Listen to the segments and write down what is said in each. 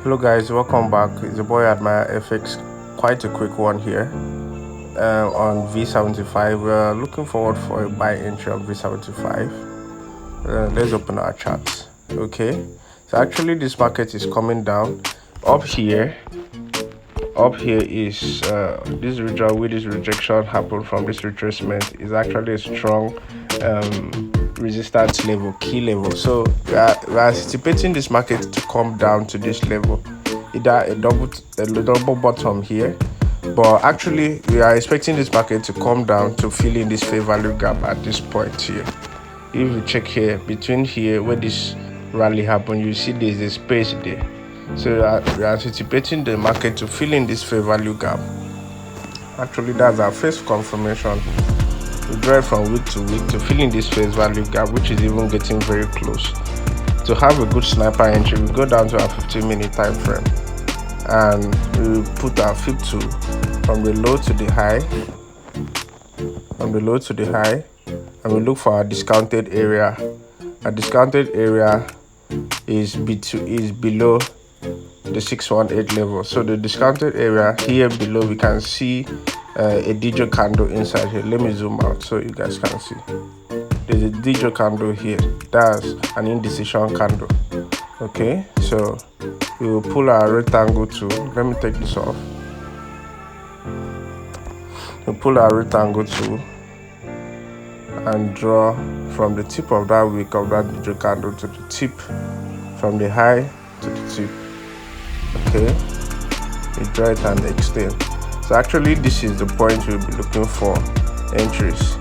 Hello guys, welcome back. It's your boy Admire FX. Quite a quick one here. On V75, we're looking forward for a buy entry on V75. Let's open our charts. Okay, so actually this market is coming down. Up here is this region where this rejection happened from. This retracement is actually a strong resistance level, key level. So we are anticipating this market to come down to this level, either a double bottom here, but actually we are expecting this market to come down to fill in this fair value gap at this point here. If you check here, between here where this rally happened, you see there's a space there. So we are anticipating the market to fill in this fair value gap. Actually, that's our first confirmation. We draw it from week to week to fill in this fair value gap, which is even getting very close. To have a good sniper entry, we go down to our 15-minute time frame and we put our fib to from the low to the high, and we look for our discounted area. Our discounted area is below the 618 level. So the discounted area here below, we can see a DJ candle inside here. Let me zoom out so you guys can see. There's a DJ candle here. That's an indecision candle. Okay, so we will pull our rectangle tool. Let me take this off. We'll pull our rectangle tool and draw from the tip of that wick of that DJ candle to the tip, from the high to the tip. Okay, we draw it and extend. So actually this is the point we'll be looking for entries.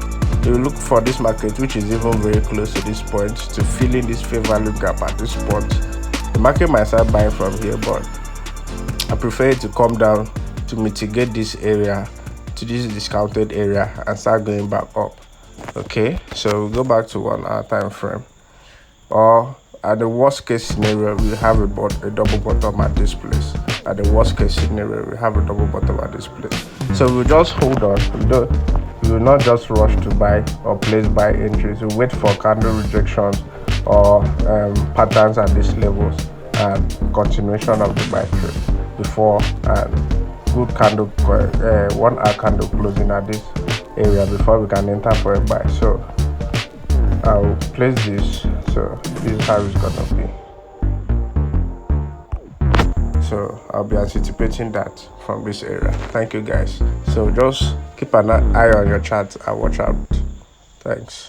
We will look for this market, which is even very close to this point, to fill in this fair value gap at this spot. The market might start buying from here, but I prefer it to come down to mitigate this area to this discounted area and start going back up. Okay, so we'll go back to 1 hour time frame, or at the worst case scenario, we have a double bottom at this place. At the worst case scenario, we have a double bottom at this place. So we'll just hold on. We will not just rush to buy or place buy entries. We'll wait for candle rejections or patterns at these levels and continuation of the buy trade before good candle 1 hour candle closing at this area before we can enter for a buy. So I'll place this. So this is how it's gonna be. So I'll be anticipating that from this area. Thank you guys. So just keep an eye on your chart and watch out. Thanks.